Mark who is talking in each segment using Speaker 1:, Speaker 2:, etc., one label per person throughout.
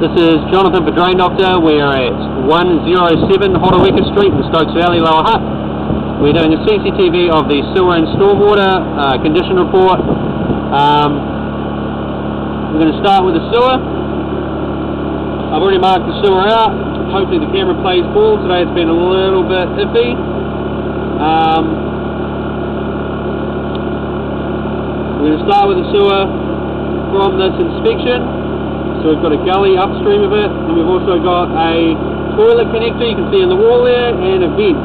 Speaker 1: This is Jonathan for Drain Doctor. We're at 107 Horoeka Street in Stokes Valley, Lower Hutt. We're doing a CCTV of the sewer and stormwater condition report. We're going to start with the sewer. I've already marked the sewer out. Hopefully the camera plays ball. Today it's been a little bit iffy. We're going to start with the sewer from this inspection. So we've got a gully upstream of it, and we've also got a toilet connector you can see in the wall there, and a vent.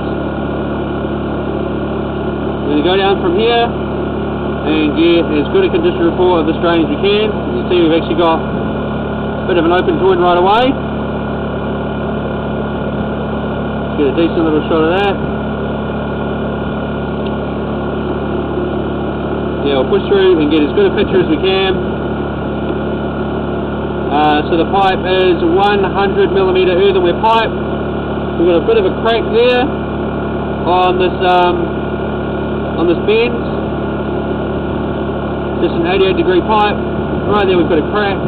Speaker 1: We're going to go down from here and get as good a condition report of this drain as we can. You can see we've actually got a bit of an open joint right away. Get a decent little shot of that. Yeah, we'll push through and get as good a picture as we can. So the pipe is 100mm earthenware pipe. We've got a bit of a crack there on this bend. Just an 88-degree pipe. Right there we've got a crack.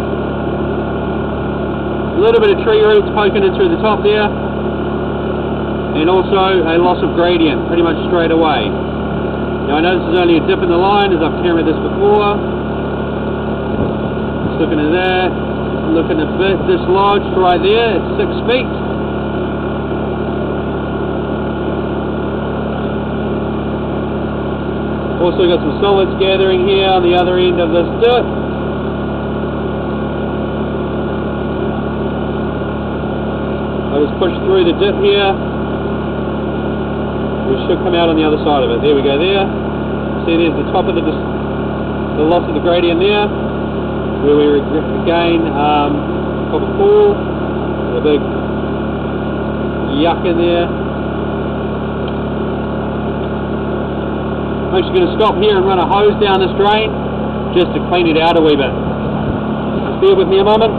Speaker 1: A little bit of tree roots poking in through the top there. And also a loss of gradient pretty much straight away. Now I know this is only a dip in the line as I've cameraed this before. Just looking at that. Looking a bit dislodged right there at 6 feet. Also got some solids gathering here on the other end of this dip. I just pushed through the dip here. We should come out on the other side of it. There we go there. See there's the top of the loss of the gradient there. Where we again got a pool, a big yuck in there. I'm actually going to stop here and run a hose down this drain just to clean it out a wee bit. Just bear with me a moment.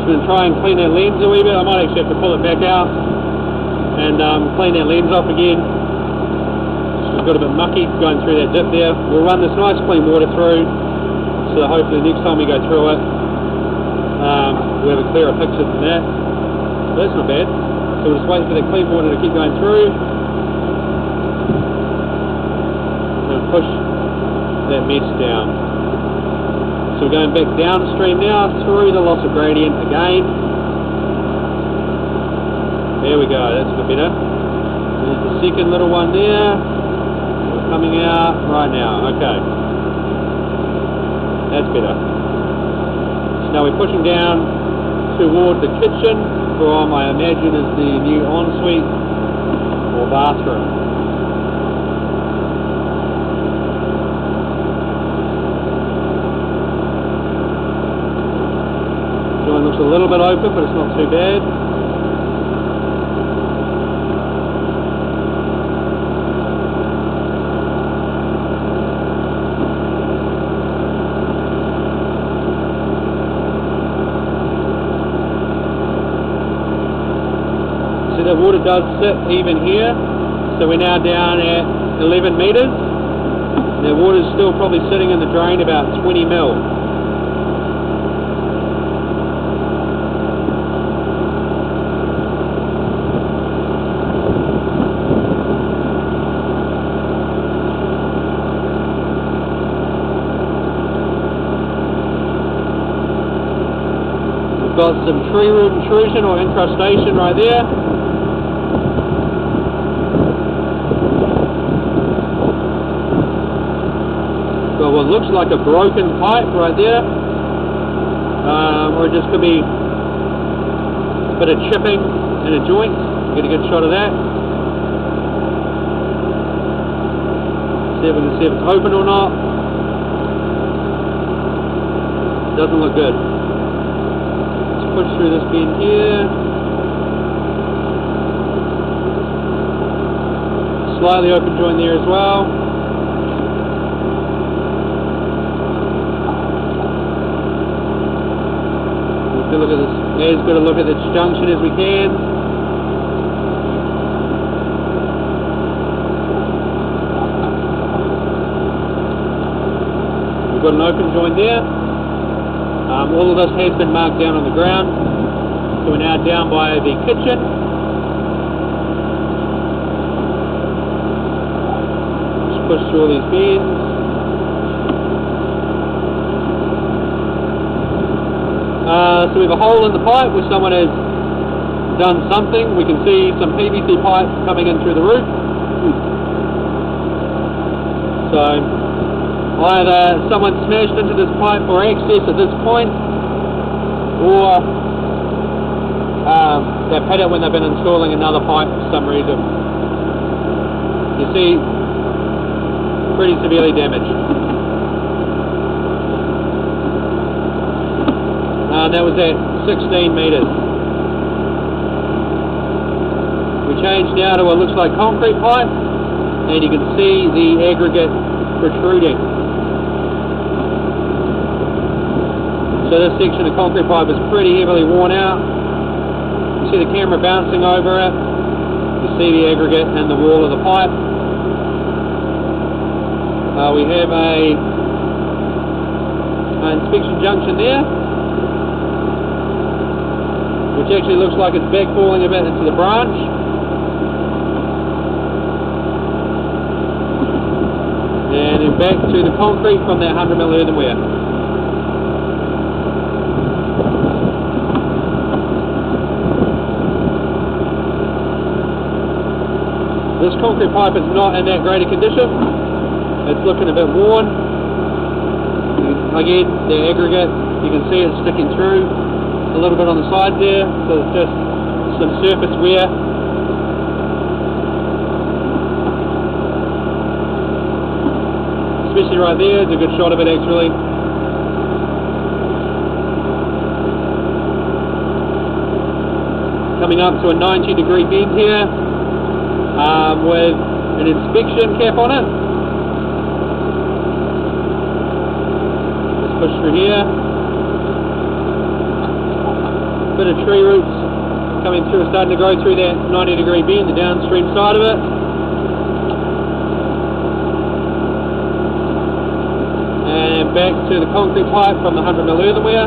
Speaker 1: Just going to try and clean that lens a wee bit. I might actually have to pull it back out and clean that lens off again. It's got a bit mucky going through that dip there. We'll run this nice clean water through, so hopefully next time we go through it we have a clearer picture than that. But that's not bad. So we'll just wait for that clean water to keep going through and push that mess down. So we're going back downstream now through the loss of gradient again. There we go, that's a bit better. There's the second little one there. We're coming out right now, okay. That's better. So now we're pushing down toward the kitchen from, I imagine, is the new ensuite or bathroom. Looks a little bit open, but it's not too bad. the water does sit even here, so we're now down at 11 metres. The water's still probably sitting in the drain about 20 mil. We've got some tree root intrusion or incrustation right there. Got what looks like a broken pipe right there, or it just could be a bit of chipping in a joint. Get a good shot of that. See if we can see if it's open or not. Doesn't look good. Let's push through this bend here. Slightly open joint there as well. Look at this. As good a look at this junction as we can. We've got an open joint there. All of this has been marked down on the ground. So we're now down by the kitchen. Just push through all these bends. So we have a hole in the pipe where someone has done something. We can see some PVC pipe coming in through the roof. So either someone smashed into this pipe for access at this point, or they've had it when they've been installing another pipe for some reason. You see, pretty severely damaged. That was at 16 metres. We change now to what looks like concrete pipe, and you can see the aggregate protruding. So this section of concrete pipe is pretty heavily worn out. You see the camera bouncing over it. You see the aggregate and the wall of the pipe. We have an inspection junction there, which actually looks like it's backfalling a bit into the branch. And then back to the concrete from that 100 mil earthenware. This concrete pipe is not in that great a condition. It's looking a bit worn. Again, the aggregate, you can see it's sticking through a little bit on the side there, so it's just some surface wear. Especially right there, it's a good shot of it actually. Coming up to a 90-degree bend here, with an inspection cap on it. Let's push through here. Bit of tree roots coming through, starting to grow through that 90-degree bend, the downstream side of it. And back to the concrete pipe from the 100 mil earthenware.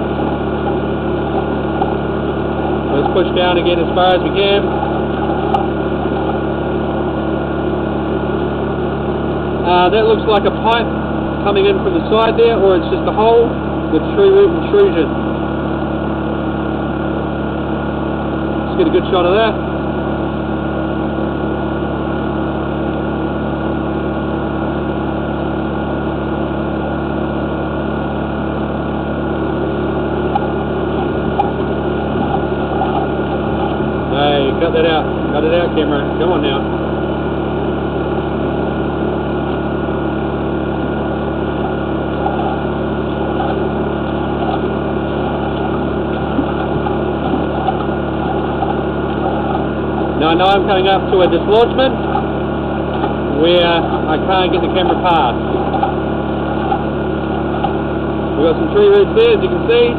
Speaker 1: Let's push down again as far as we can. That looks like a pipe coming in from the side there, or it's just a hole with tree root intrusion. Get a good shot of that. Hey, cut that out. Cut it out, camera. Come on now. Now I know I'm coming up to a dislodgement where I can't get the camera past. We've got some tree roots there, as you can see.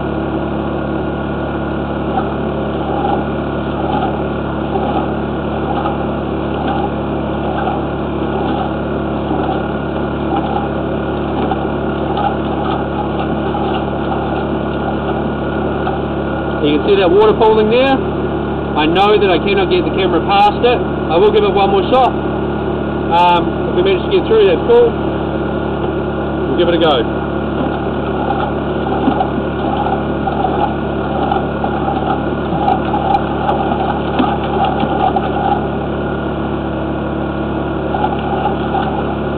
Speaker 1: See that water pooling there? I know that I cannot get the camera past it. I will give it one more shot. If we manage to get through, that's cool. We'll give it a go.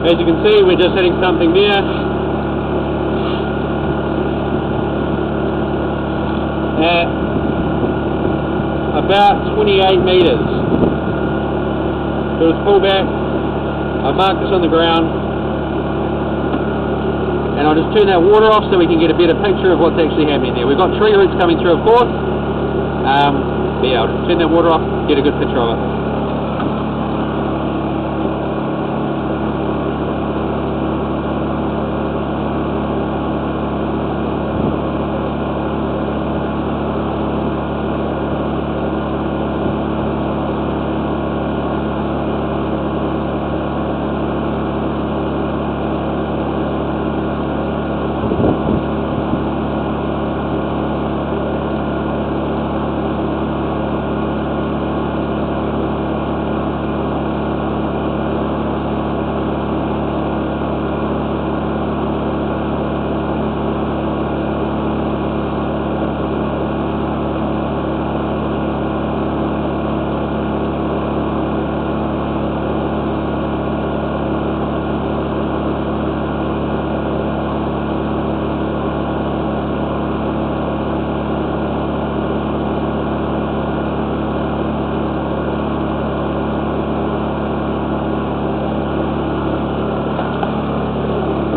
Speaker 1: As you can see, we're just hitting something there. At about 28 meters. So let's pull back. I've marked this on the ground. And I'll just turn that water off so we can get a better picture of what's actually happening there. We've got tree roots coming through, of course. But yeah, I'll just turn that water off, get a good picture of it.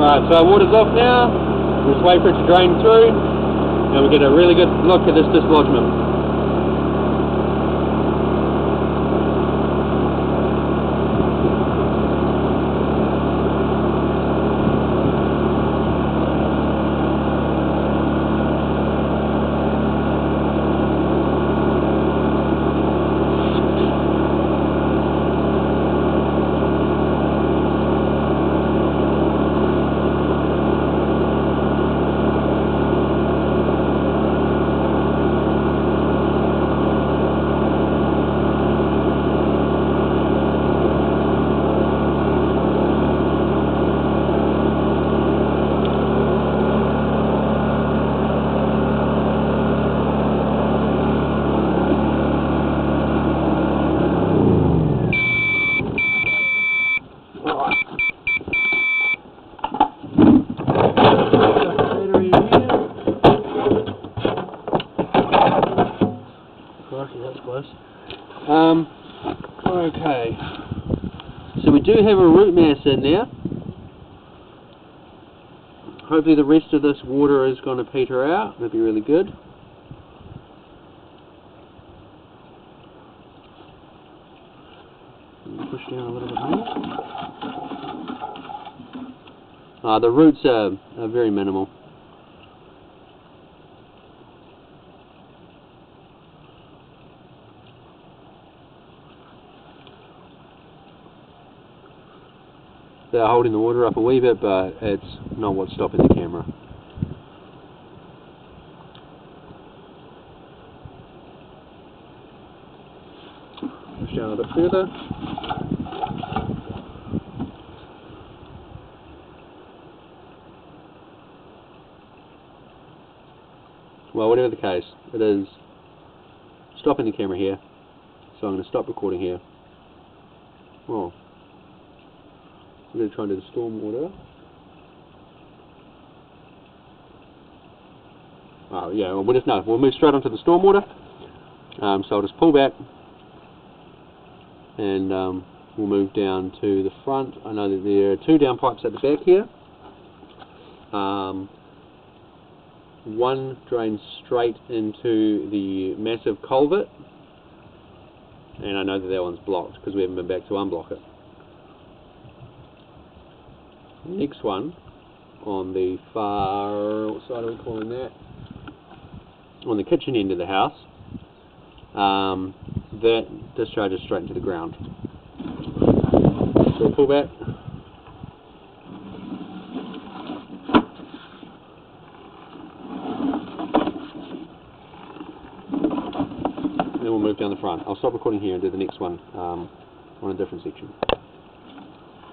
Speaker 1: Alright, so our water's off now. We'll just wait for it to drain through and we'll get a really good look at this dislodgement. Okay, so we do have a root mass in there. Hopefully the rest of this water is going to peter out. That'd be really good. Push down a little bit more. The roots are very minimal. They're holding the water up a wee bit, but it's not what's stopping the camera. Push down a bit further. Well, whatever the case, it is stopping the camera here, so I'm going to stop recording here. Oh. I'm going to try and do the storm water. Oh yeah, well, we'll move straight onto the storm water. So I'll just pull back and we'll move down to the front. I know that there are two downpipes at the back here. One drains straight into the massive culvert, and I know that one's blocked because we haven't been back to unblock it. Next one, on the far, what side are we calling that? On the kitchen end of the house, that discharges straight into the ground. So we'll pull back. then we'll move down the front. I'll stop recording here and do the next one on a different section.